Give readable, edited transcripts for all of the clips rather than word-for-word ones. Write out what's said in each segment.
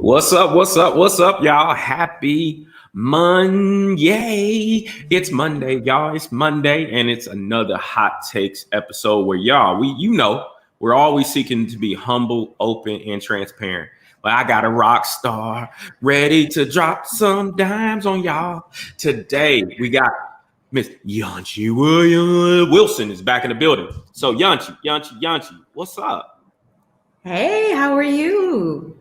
What's up? What's up? What's up, y'all? Happy Monday. It's Monday, y'all. It's Monday, and it's another Hot Takes episode where we're always seeking to be humble, open, and transparent. But I got a rock star ready to drop some dimes on y'all. Today, we got Miss Yunche Wilson is back in the building. So Yunche, what's up? Hey, how are you?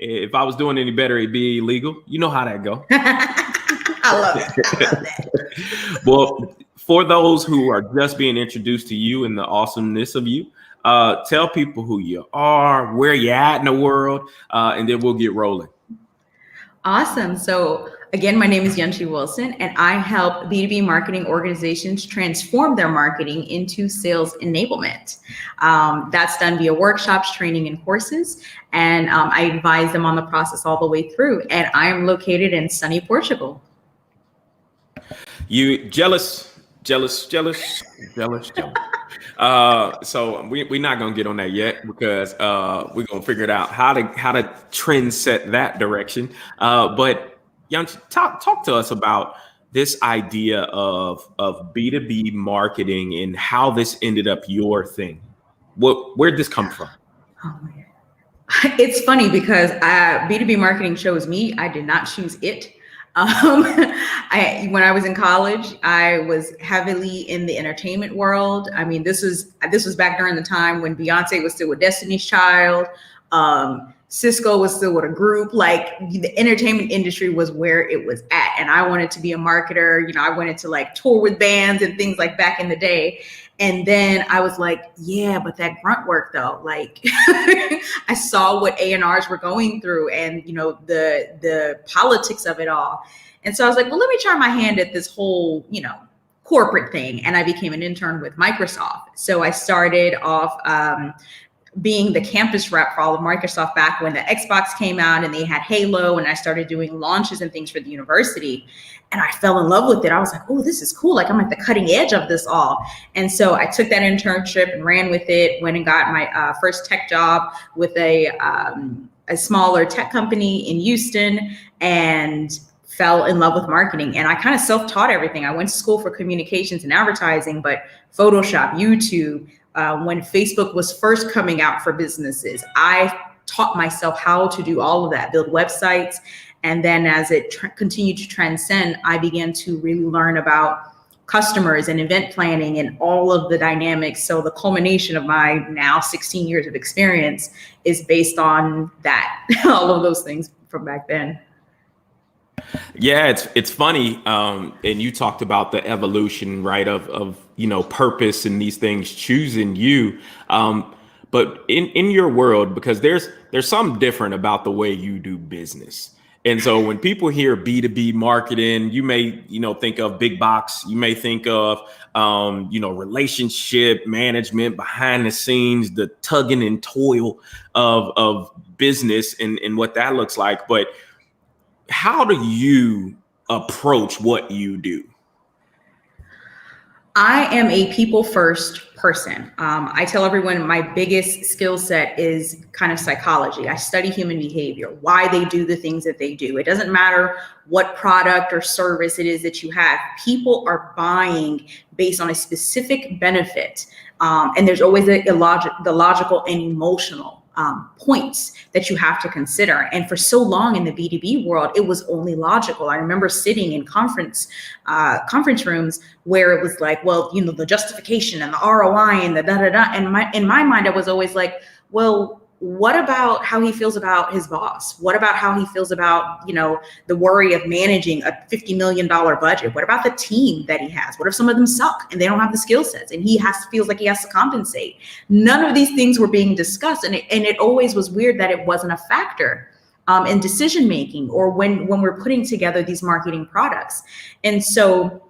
If I was doing any better, it'd be illegal. You know how that go. I love that. Well, for those who are just being introduced to you and the awesomeness of you, tell people who you are, where you're at in the world, and then we'll get rolling. Awesome. So again, my name is Yunche Wilson, and I help B2B marketing organizations transform their marketing into sales enablement. That's done via workshops, training, and courses. And I advise them on the process all the way through. And I'm located in sunny Portugal. You jealous. So we're not gonna get on that yet because we're gonna figure it out how to trend set that direction. But Yunche, talk to us about this idea of B2B marketing and how this ended up your thing. Where'd this come from? Oh my God. It's funny because B2B marketing chose me. I did not choose it. When I was in college, I was heavily in the entertainment world. I mean, this was back during the time when Beyonce was still with Destiny's Child. Cisco was still with a group. Like, the entertainment industry was where it was at. And I wanted to be a marketer. I wanted to tour with bands and things like back in the day. And then I was like, yeah, but that grunt work though, I saw what A&Rs were going through and, the politics of it all. And so I was like, well, let me try my hand at this whole, corporate thing. And I became an intern with Microsoft. So I started off being the campus rep for all of Microsoft back when the Xbox came out and they had Halo, and I started doing launches and things for the university. And I fell in love with it. I was like, oh, this is cool. I'm at the cutting edge of this all. And so I took that internship and ran with it, went and got my first tech job with a smaller tech company in Houston, and fell in love with marketing. And I kind of self-taught everything. I went to school for communications and advertising, but Photoshop, YouTube, when Facebook was first coming out for businesses, I taught myself how to do all of that, build websites. And then as it continued to transcend, I began to really learn about customers and event planning and all of the dynamics. So the culmination of my now 16 years of experience is based on that, all of those things from back then. Yeah, it's funny. And you talked about the evolution, right, of purpose and these things choosing you. But in your world, because there's something different about the way you do business. And so when people hear B2B marketing, you may, think of big box, you may think of, relationship management behind the scenes, the tugging and toil of business and what that looks like. But how do you approach what you do? I am a people first person. I tell everyone my biggest skill set is kind of psychology. I study human behavior, why they do the things that they do. It doesn't matter what product or service it is that you have. People are buying based on a specific benefit. And there's always the logical and emotional points that you have to consider. And for so long in the B2B world, it was only logical. I remember sitting in conference rooms where it was like, well, the justification and the ROI and the da-da-da. And in my mind, I was always like, well, what about how he feels about his boss? What about how he feels about, the worry of managing a $50 million budget? What about the team that he has? What if some of them suck and they don't have the skill sets and he feels like he has to compensate? None of these things were being discussed. And it always was weird that it wasn't a factor in decision making or when we're putting together these marketing products. And so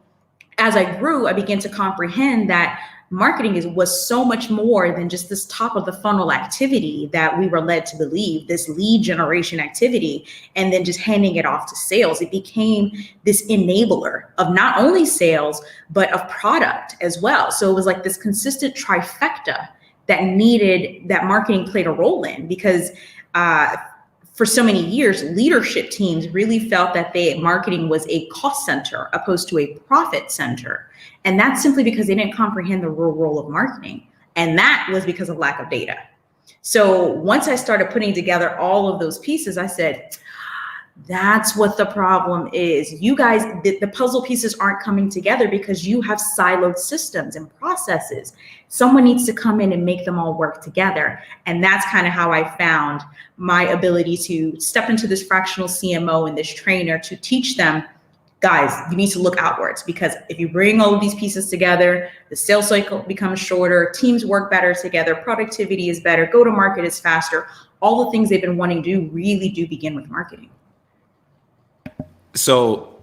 as I grew, I began to comprehend that marketing was so much more than just this top of the funnel activity that we were led to believe, this lead generation activity, and then just handing it off to sales. It became this enabler of not only sales, but of product as well. So it was like this consistent trifecta that marketing played a role in, because for so many years, leadership teams really felt that marketing was a cost center opposed to a profit center. And that's simply because they didn't comprehend the real role of marketing. And that was because of lack of data. So once I started putting together all of those pieces, I said, that's what the problem is. You guys, the puzzle pieces aren't coming together because you have siloed systems and processes. Someone needs to come in and make them all work together. And that's kind of how I found my ability to step into this fractional CMO and this trainer to teach them, guys, you need to look outwards, because if you bring all of these pieces together, the sales cycle becomes shorter, teams work better together, productivity is better, go to market is faster. All the things they've been wanting to do really do begin with marketing. So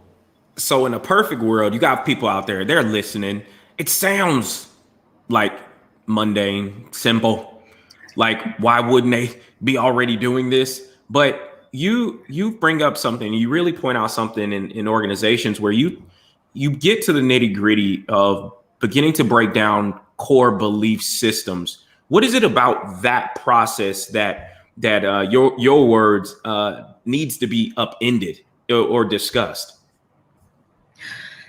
in a perfect world, you got people out there, they're listening. It sounds like mundane, simple. Like, why wouldn't they be already doing this? But you bring up something, you really point out something in organizations where you get to the nitty gritty of beginning to break down core belief systems. What is it about that process that your words needs to be upended or discussed?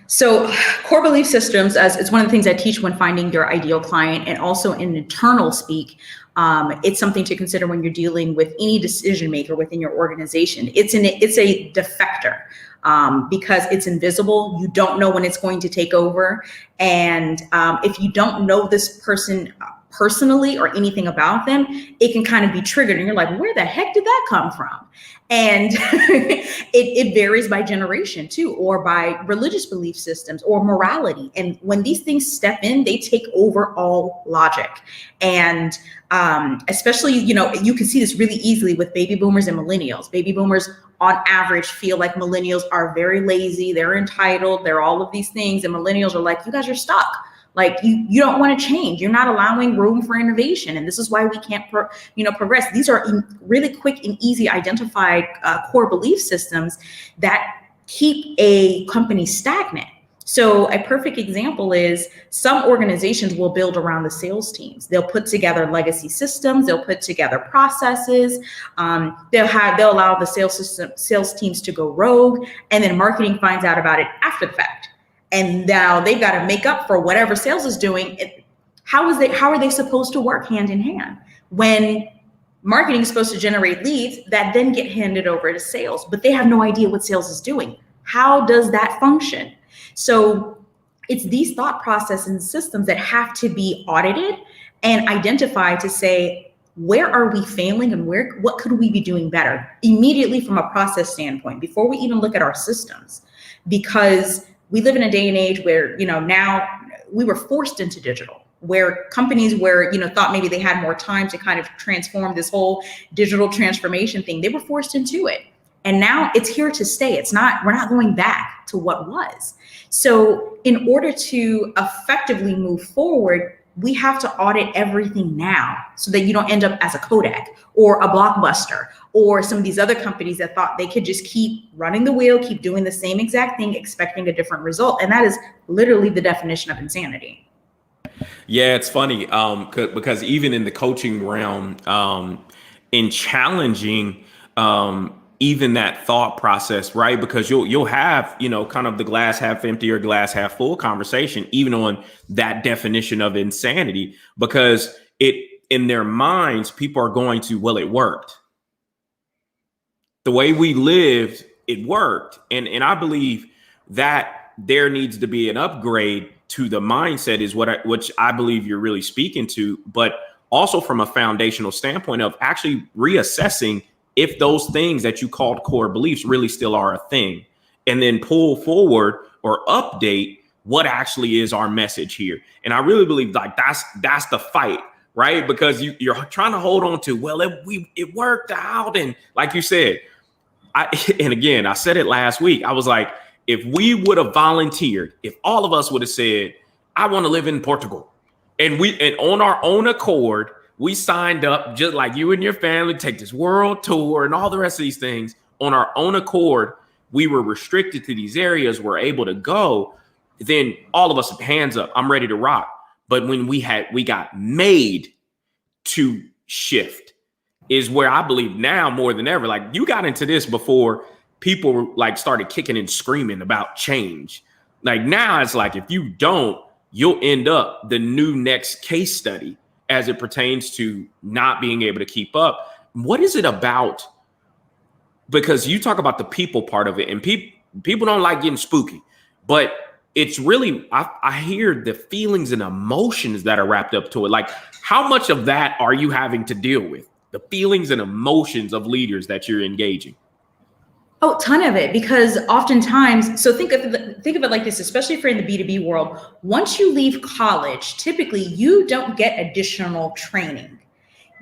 So core belief systems, as it's one of the things I teach when finding your ideal client, and also in internal speak, it's something to consider when you're dealing with any decision maker within your organization. It's a defector because it's invisible. You don't know when it's going to take over. And if you don't know this person personally or anything about them, it can kind of be triggered and you're like, where the heck did that come from? And it varies by generation too, or by religious belief systems or morality. And when these things step in, they take over all logic. And especially, you can see this really easily with baby boomers and millennials. Baby boomers on average feel like millennials are very lazy, they're entitled, they're all of these things. And millennials are like, you guys are stuck. Like you don't want to change. You're not allowing room for innovation. And this is why we can't progress. These are really quick and easy identified core belief systems that keep a company stagnant. So a perfect example is some organizations will build around the sales teams. They'll put together legacy systems. They'll put together processes. They'll allow the sales teams to go rogue, and then marketing finds out about it after the fact. And now they've got to make up for whatever sales is doing. How are they supposed to work hand in hand when marketing is supposed to generate leads that then get handed over to sales, but they have no idea what sales is doing? How does that function? So it's these thought processes and systems that have to be audited and identified to say, where are we failing and what could we be doing better immediately from a process standpoint before we even look at our systems? Because we live in a day and age where, now we were forced into digital, where companies thought maybe they had more time to kind of transform this whole digital transformation thing. They were forced into it. And now it's here to stay. We're not going back to what was. So in order to effectively move forward, we have to audit everything now so that you don't end up as a Kodak or a Blockbuster or some of these other companies that thought they could just keep running the wheel, keep doing the same exact thing, expecting a different result. And that is literally the definition of insanity. Yeah, it's funny because even in the coaching realm, in challenging even that thought process, right? Because you'll have, kind of the glass half empty or glass half full conversation, even on that definition of insanity, because in their minds, people are going to, well, it worked. The way we lived, it worked. And I believe that there needs to be an upgrade to the mindset is which I believe you're really speaking to, but also from a foundational standpoint of actually reassessing if those things that you called core beliefs really still are a thing, and then pull forward or update what actually is our message here. And I really believe like that's the fight, right? Because you're trying to hold on to, well, it worked out. And like you said, and again, I said it last week, I was like, if we would have volunteered, if all of us would have said, I want to live in Portugal, and on our own accord, we signed up just like you and your family, take this world tour and all the rest of these things on our own accord. We were restricted to these areas. We're able to go. Then all of us, hands up, I'm ready to rock. But when we got made to shift, is where I believe now more than ever. Like, you got into this before people like started kicking and screaming about change. Like, now it's like, if you don't, you'll end up the new next case study as it pertains to not being able to keep up. What is it about? Because you talk about the people part of it, and people don't like getting spooky, but it's really, I hear the feelings and emotions that are wrapped up to it. Like, how much of that are you having to deal with? The feelings and emotions of leaders that you're engaging? Oh, ton of it, because oftentimes, so think of it like this, especially if you're in the B2B world. Once you leave college, typically you don't get additional training.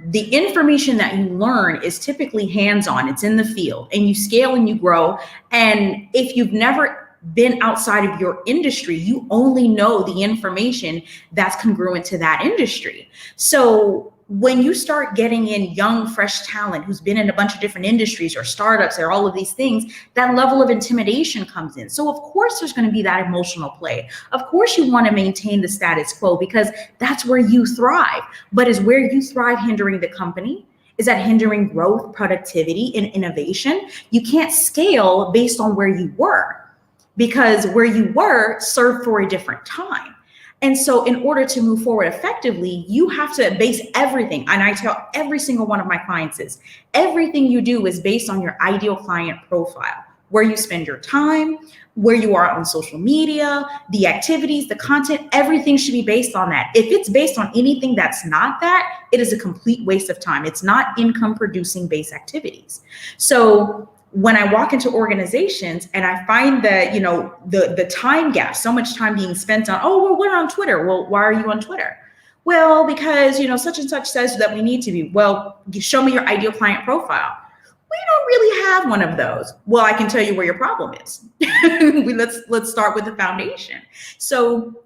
The information that you learn is typically hands-on. It's in the field, and you scale and you grow. And if you've never been outside of your industry, you only know the information that's congruent to that industry. So when you start getting in young, fresh talent who's been in a bunch of different industries or startups or all of these things, that level of intimidation comes in. So of course there's going to be that emotional play. Of course you want to maintain the status quo, because that's where you thrive. But is where you thrive hindering the company? Is that hindering growth, productivity, and innovation? You can't scale based on where you were, because where you were served for a different time. And so in order to move forward effectively, you have to base everything. And I tell every single one of my clients is, everything you do is based on your ideal client profile, where you spend your time, where you are on social media, the activities, the content, everything should be based on that. If it's based on anything that's not that, it is a complete waste of time. It's not income producing based activities. So when I walk into organizations and I find that, the time gap, so much time being spent on, oh, well, we're on Twitter. Well, why are you on Twitter? Well, because, such and such says that we need to be. Well, show me your ideal client profile. We don't really have one of those. Well, I can tell you where your problem is. Let's start with the foundation. So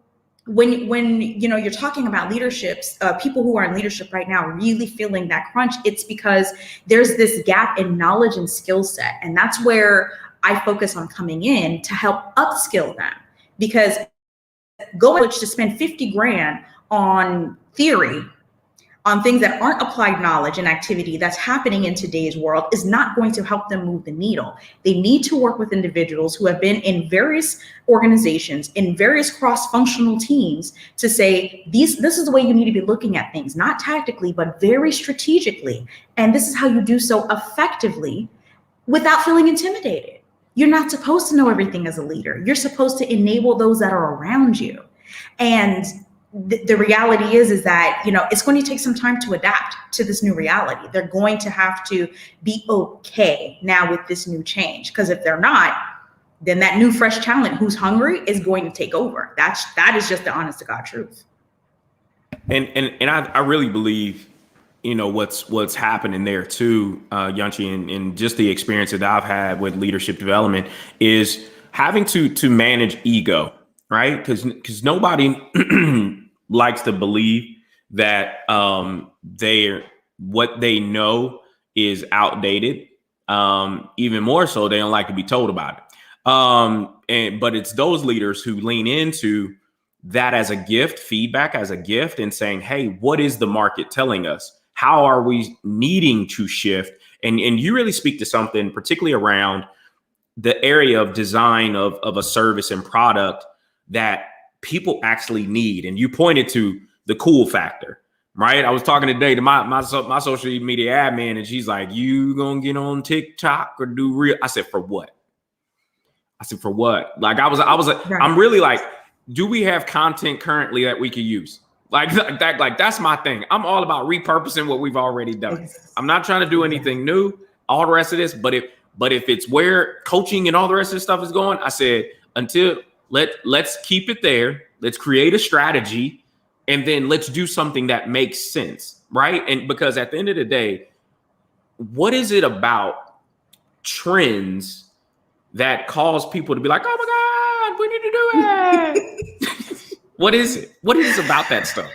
when you're talking about leaderships, people who are in leadership right now really feeling that crunch, it's because there's this gap in knowledge and skill set. And that's where I focus on coming in to help upskill them, because going to spend 50 grand on theory, on things that aren't applied knowledge and activity that's happening in today's world, is not going to help them move the needle. They need to work with individuals who have been in various organizations, in various cross-functional teams, to say, this is the way you need to be looking at things, not tactically, but very strategically. And this is how you do so effectively without feeling intimidated. You're not supposed to know everything as a leader. You're supposed to enable those that are around you. And the reality is that, it's going to take some time to adapt to this new reality. They're going to have to be okay now with this new change, because if they're not, then that new fresh talent who's hungry is going to take over. That is just the honest to God truth. And I really believe, what's happening there too, Yunche, and just the experience that I've had with leadership development is having to manage ego, right? Because nobody likes to believe that what they know is outdated. Even more so, they don't like to be told about it. But it's those leaders who lean into that as a gift, feedback as a gift, and saying, hey, what is the market telling us? How are we needing to shift? And you really speak to something particularly around the area of design of a service and product that people actually need. And you pointed to the cool factor, right? I was talking today to my social media admin, and she's like, you gonna get on TikTok or do real? I said, for what? Like, I was like, right. I'm really like, do we have content currently that we can use? Like that's my thing. I'm all about repurposing what we've already done. Yes. I'm not trying to do anything new, all the rest of this, but if it's where coaching and all the rest of this stuff is going, I said, let's keep it there. Let's create a strategy, and then let's do something that makes sense, right? And because at the end of the day, what is it about trends that cause people to be like, oh my God, we need to do it? What is it? What is it about that stuff?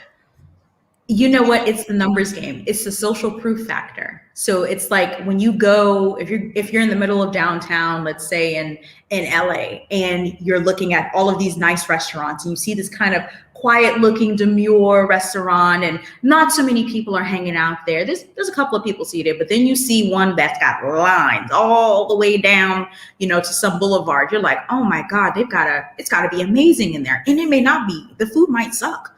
You know what? It's the numbers game. It's the social proof factor. So it's like when you go, if you're in the middle of downtown, let's say in LA, and you're looking at all of these nice restaurants, and you see this kind of quiet looking demure restaurant and not so many people are hanging out there. There's a couple of people seated, but then you see one that's got lines all the way down, to some boulevard. You're like, oh my God, it's gotta be amazing in there. And it may not be. The food might suck.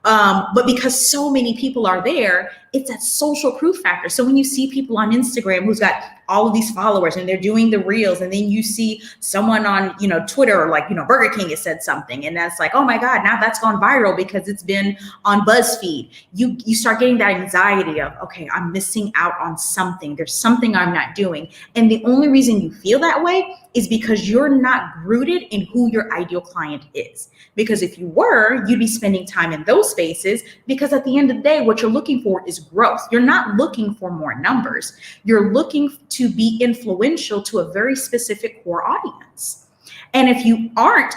But because so many people are there, it's that social proof factor. So when you see people on Instagram who's got all of these followers and they're doing the reels, and then you see someone on, Twitter, like, Burger King has said something, and that's like, oh my God, now that's gone viral because it's been on BuzzFeed. You start getting that anxiety of, okay, I'm missing out on something. There's something I'm not doing. And the only reason you feel that way is because you're not rooted in who your ideal client is. Because if you were, you'd be spending time in those spaces, because at the end of the day, what you're looking for is growth. You're not looking for more numbers. You're looking to be influential to a very specific core audience. And if you aren't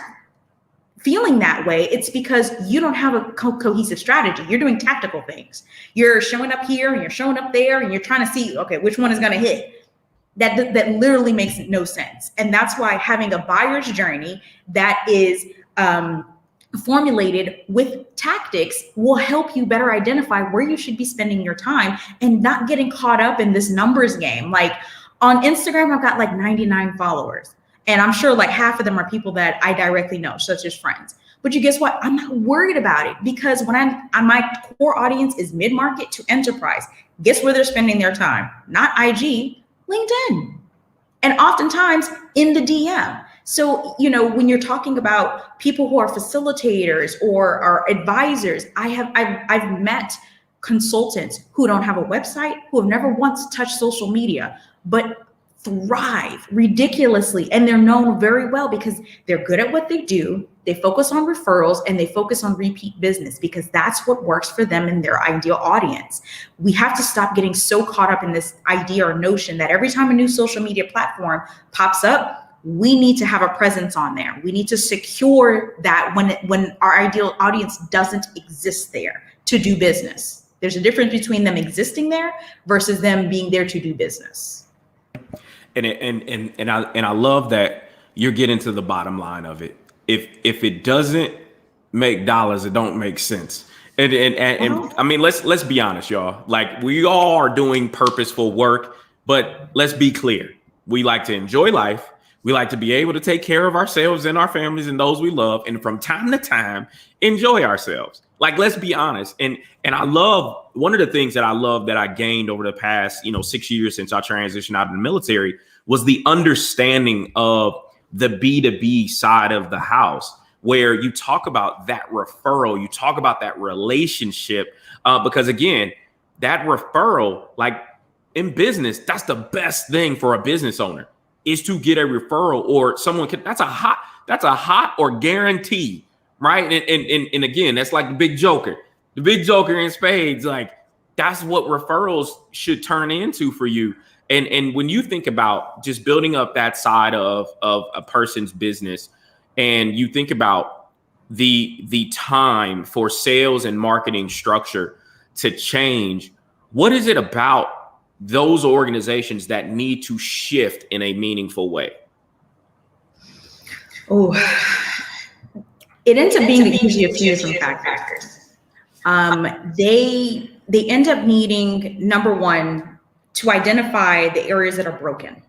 feeling that way, it's because you don't have a cohesive strategy. You're doing tactical things. You're showing up here and you're showing up there, and you're trying to see, okay, which one is going to hit. That literally makes no sense. And that's why having a buyer's journey that is formulated with tactics will help you better identify where you should be spending your time and not getting caught up in this numbers game. Like on Instagram, I've got like 99 followers, and I'm sure like half of them are people that I directly know, such as friends. But you guess what? I'm not worried about it, because when my core audience is mid-market to enterprise, guess where they're spending their time? Not IG, LinkedIn, and oftentimes in the DM. So, when you're talking about people who are facilitators or are advisors, I've met consultants who don't have a website, who have never once touched social media, but thrive ridiculously. And they're known very well because they're good at what they do. They focus on referrals and they focus on repeat business, because that's what works for them and their ideal audience. We have to stop getting so caught up in this idea or notion that every time a new social media platform pops up, we need to have a presence on there. We need to secure that when our ideal audience doesn't exist there to do business. There's a difference between them existing there versus them being there to do business. And I love that you're getting to the bottom line of it. If it doesn't make dollars, it don't make sense. And I mean, let's be honest, y'all. Like, we all are doing purposeful work, but let's be clear. We like to enjoy life. We like to be able to take care of ourselves and our families and those we love, and from time to time, enjoy ourselves. Like, let's be honest. And I love, one of the things that I love that I gained over the past, 6 years since I transitioned out of the military was the understanding of the B2B side of the house, where you talk about that referral, you talk about that relationship, because again, that referral, like in business, that's the best thing for a business owner, is to get a referral, or someone can, that's a hot or guarantee, right? And again, that's like the big joker in spades. Like, that's what referrals should turn into for you. And when you think about just building up that side of a person's business, and you think about the time for sales and marketing structure to change, what is it about those organizations that need to shift in a meaningful way? Oh, it ends up being usually a few different factors. They end up needing, number one, to identify the areas that are broken.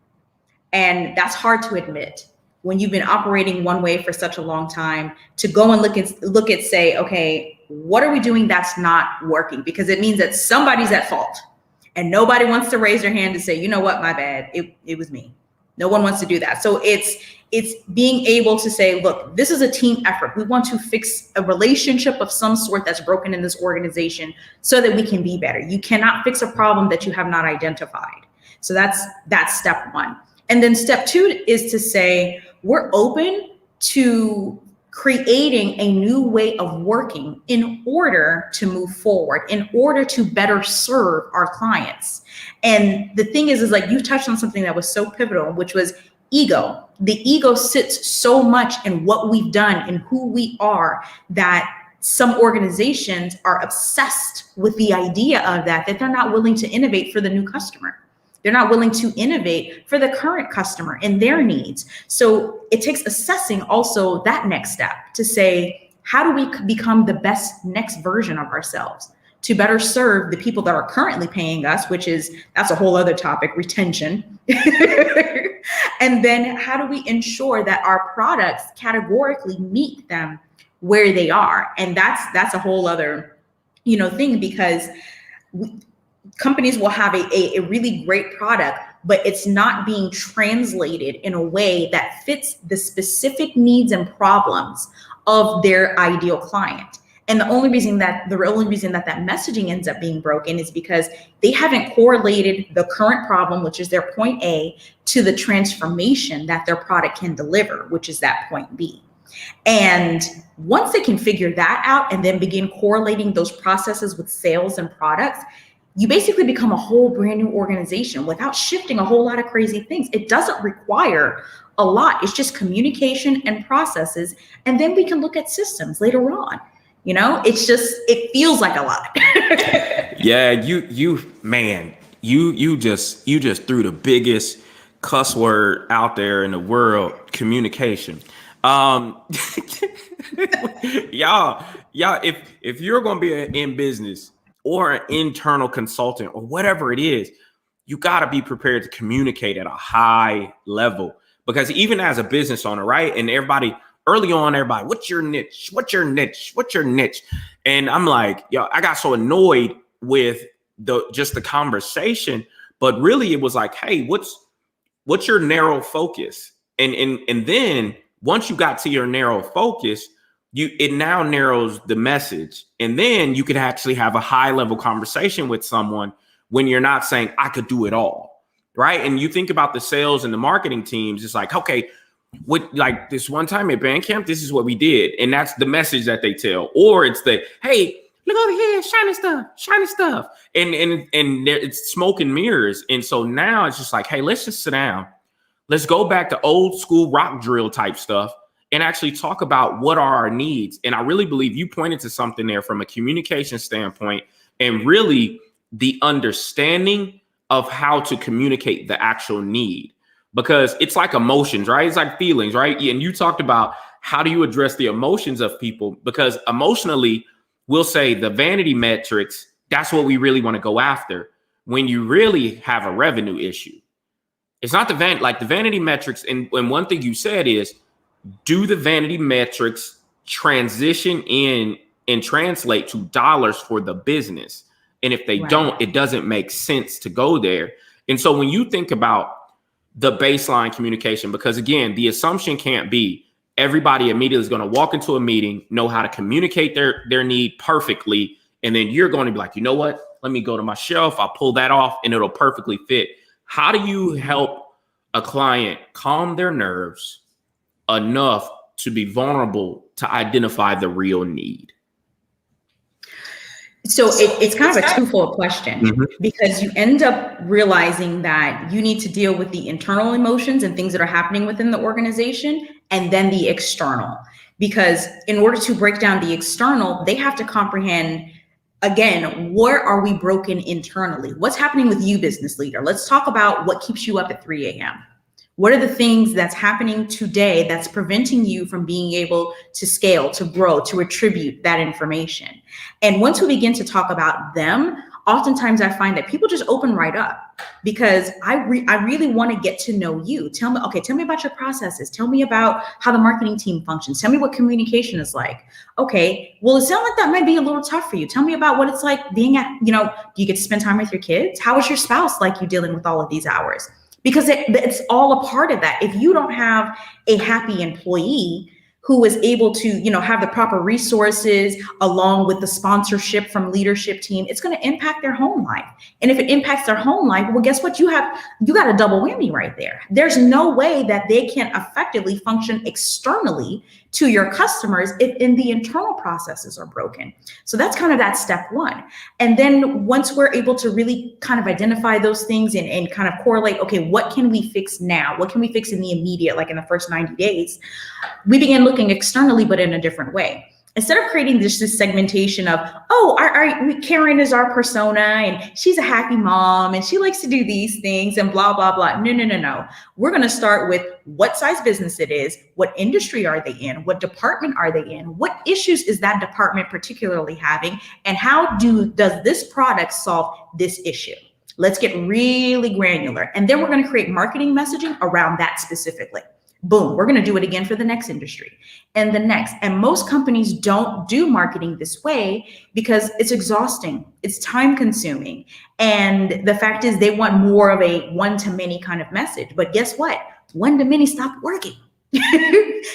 And that's hard to admit when you've been operating one way for such a long time, to go and look at say, okay, what are we doing that's not working? Because it means that somebody's at fault. And nobody wants to raise their hand to say, you know what, my bad, it was me. No one wants to do that. So it's being able to say, look, this is a team effort. We want to fix a relationship of some sort that's broken in this organization so that we can be better. You cannot fix a problem that you have not identified. So that's step one. And then step two is to say, we're open to creating a new way of working in order to move forward, in order to better serve our clients. And the thing is like, you touched on something that was so pivotal, which was ego. The ego sits so much in what we've done and who we are, that some organizations are obsessed with the idea of that they're not willing to innovate for the new customer. They're not willing to innovate for the current customer and their needs. So it takes assessing also that next step to say, how do we become the best next version of ourselves to better serve the people that are currently paying us, that's a whole other topic, retention. And then how do we ensure that our products categorically meet them where they are? And that's a whole other, thing, because companies will have a really great product, but it's not being translated in a way that fits the specific needs and problems of their ideal client. And the only reason that messaging ends up being broken is because they haven't correlated the current problem, which is their point A, to the transformation that their product can deliver, which is that point B. And once they can figure that out and then begin correlating those processes with sales and products, you basically become a whole brand new organization without shifting a whole lot of crazy things. It doesn't require a lot. It's just communication and processes. And then we can look at systems later on. It feels like a lot. Yeah, you just threw the biggest cuss word out there in the world, communication. Y'all, if you're going to be in business or an internal consultant or whatever it is, you got to be prepared to communicate at a high level, because even as a business owner, right? And early on, what's your niche? What's your niche? What's your niche? And I'm like, I got so annoyed with the conversation, but really it was like, hey, what's your narrow focus? And then once you got to your narrow focus, it now narrows the message. And then you could actually have a high level conversation with someone when you're not saying, I could do it all, right? And you think about the sales and the marketing teams, it's like, okay, like this one time at Bandcamp, this is what we did. And that's the message that they tell. Or it's hey, look over here, shiny stuff. And it's smoke and mirrors. And so now it's just like, hey, let's just sit down. Let's go back to old school rock drill type stuff and actually talk about what are our needs. And I really believe you pointed to something there from a communication standpoint, and really the understanding of how to communicate the actual need. Because it's like emotions, right? It's like feelings, right? And you talked about how do you address the emotions of people, because emotionally we'll say the vanity metrics, that's what we really want to go after when you really have a revenue issue. It's not the vanity metrics. And one thing you said is, do the vanity metrics transition in and translate to dollars for the business? And if they don't, it doesn't make sense to go there. And so when you think about the baseline communication, because again, the assumption can't be everybody immediately is going to walk into a meeting, know how to communicate their need perfectly. And then you're going to be like, you know what? Let me go to my shelf. I'll pull that off and it'll perfectly fit. How do you help a client calm their nerves enough to be vulnerable to identify the real need? So it's kind of a twofold question, because you end up realizing that you need to deal with the internal emotions and things that are happening within the organization, and then the external. Because in order to break down the external, they have to comprehend, again, where are we broken internally? What's happening with you, business leader? Let's talk about what keeps you up at 3 a.m. What are the things that's happening today that's preventing you from being able to scale, to grow, to attribute that information? And once we begin to talk about them, oftentimes I find that people just open right up, because I really want to get to know you. Tell me about your processes. Tell me about how the marketing team functions. Tell me what communication is like. Okay, well, it sounds like that might be a little tough for you. Tell me about what it's like being at, do you get to spend time with your kids? How is your spouse like you dealing with all of these hours? Because it's all a part of that. If you don't have a happy employee who is able to, have the proper resources along with the sponsorship from leadership team, it's going to impact their home life. And if it impacts their home life, well, guess what? You got a double whammy right there. There's no way that they can effectively function externally to your customers if the internal processes are broken. So that's kind of that step one. And then once we're able to really kind of identify those things and kind of correlate, okay, what can we fix now? What can we fix in the immediate, like in the first 90 days? We begin looking externally, but in a different way. Instead of creating this segmentation of, oh, Karen is our persona and she's a happy mom and she likes to do these things and blah, blah, blah. No. We're going to start with what size business it is, what industry are they in, what department are they in, what issues is that department particularly having, and how does this product solve this issue? Let's get really granular. And then we're going to create marketing messaging around that specifically. Boom, we're going to do it again for the next industry and the next. And most companies don't do marketing this way because it's exhausting. It's time consuming. And the fact is they want more of a one-to-many kind of message. But guess what? One-to-many stopped working.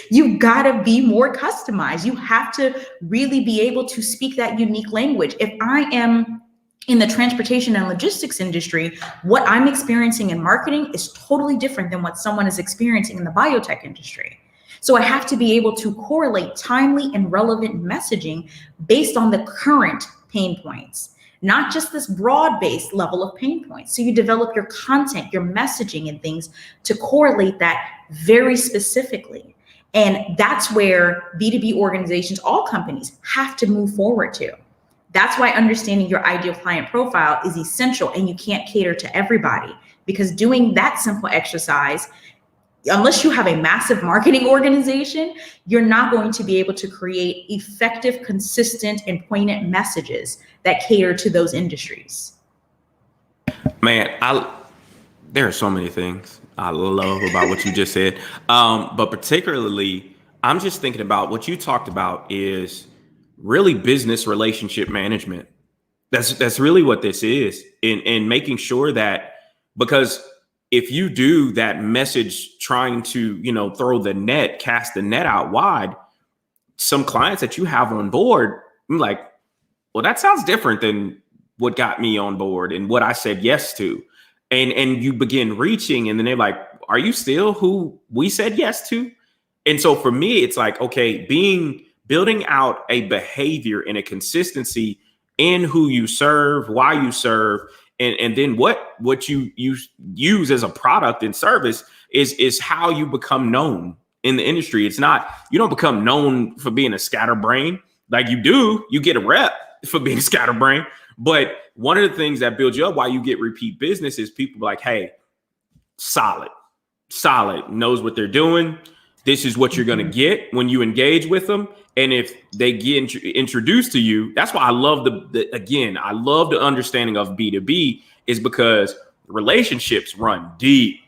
You got to be more customized. You have to really be able to speak that unique language. If I am in the transportation and logistics industry, what I'm experiencing in marketing is totally different than what someone is experiencing in the biotech industry. So I have to be able to correlate timely and relevant messaging based on the current pain points, not just this broad-based level of pain points. So you develop your content, your messaging and things to correlate that very specifically. And that's where B2B organizations, all companies, have to move forward to. That's why understanding your ideal client profile is essential, and you can't cater to everybody, because doing that simple exercise, unless you have a massive marketing organization, you're not going to be able to create effective, consistent, and poignant messages that cater to those industries. Man, there are so many things I love about what you just said, but particularly, I'm just thinking about what you talked about is really business relationship management. That's really what this is, in making sure that, because if you do that message trying to, cast the net out wide, some clients that you have on board, I'm like, well, that sounds different than what got me on board and what I said yes to. And you begin reaching, and then they're like, are you still who we said yes to? And so for me, it's like, okay, building out a behavior and a consistency in who you serve, why you serve, and then what you use as a product and service is how you become known in the industry. It's not, you don't become known for being a scatterbrain. Like you get a rep for being a scatterbrain. But one of the things that builds you up, why you get repeat business, is people like, hey, solid, knows what they're doing. This is what you're going to get when you engage with them. And if they get introduced to you, that's why I love I love the understanding of B2B, is because relationships run deep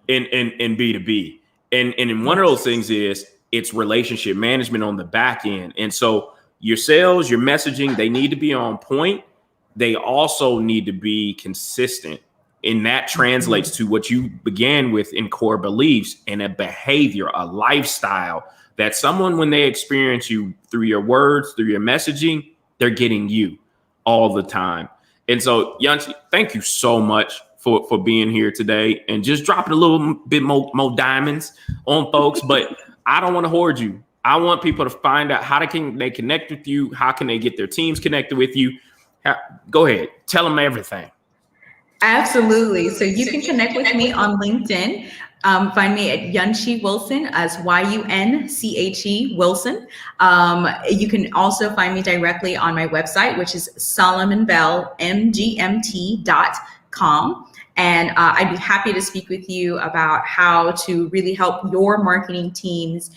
in B2B. And one of those things is it's relationship management on the back end. And so your sales, your messaging, they need to be on point. They also need to be consistent. And that translates to what you began with in core beliefs and a behavior, a lifestyle that someone, when they experience you through your words, through your messaging, they're getting you all the time. And so, Yunche, thank you so much for being here today and just dropping a little bit more diamonds on folks. But I don't want to hoard you. I want people to find out how they connect with you. How can they get their teams connected with you? Go ahead. Tell them everything. Absolutely. So you can connect with me on LinkedIn. Find me at Yunche Wilson, as YUNCHE Wilson. You can also find me directly on my website, which is solomonbellmgmt.com. And I'd be happy to speak with you about how to really help your marketing teams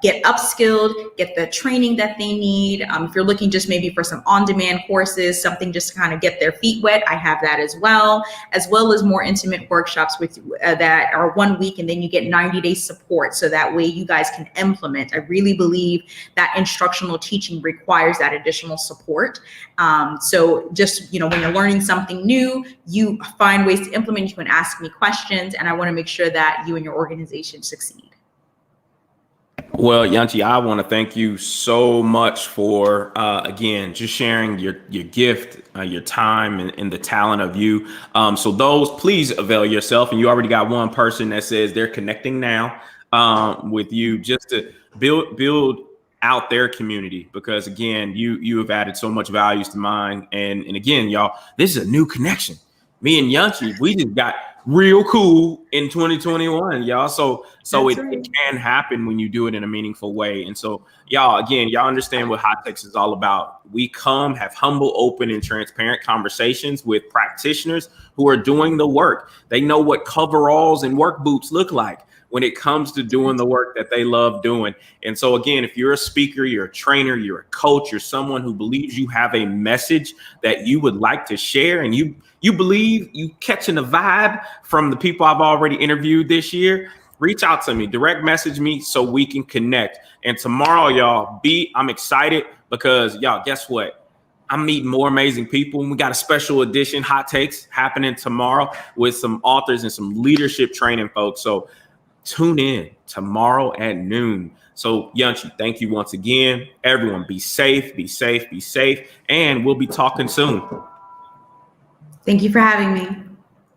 get upskilled, get the training that they need. If you're looking just maybe for some on-demand courses, something just to kind of get their feet wet, I have that as well as more intimate workshops with that are 1 week, and then you get 90-day support. So that way you guys can implement. I really believe that instructional teaching requires that additional support. So just, when you're learning something new, you find ways to implement, you can ask me questions, and I want to make sure that you and your organization succeed. Well, Yunche, I want to thank you so much for, again, just sharing your gift, your time, and the talent of you. So those, please avail yourself. And you already got one person that says they're connecting now with you, just to build out their community, because again, you have added so much values to mine. And again, y'all, this is a new connection. me and Yunche, we just got real cool in 2021, y'all. So it can happen when you do it in a meaningful way. And so y'all understand what Hot Takes is all about. We have humble, open, and transparent conversations with practitioners who are doing the work. They know what coveralls and work boots look like when it comes to doing the work that they love doing. And so again, if you're a speaker, you're a trainer, you're a coach, you're someone who believes you have a message that you would like to share, and you believe you catching a vibe from the people I've already interviewed this year, reach out to me, direct message me so we can connect. And tomorrow, y'all, I'm excited because y'all, guess what? I'm meeting more amazing people. And we got a special edition Hot Takes happening tomorrow with some authors and some leadership training folks. So tune in tomorrow at noon. So Yunche, thank you once again. Everyone, be safe, and we'll be talking soon. Thank you for having me.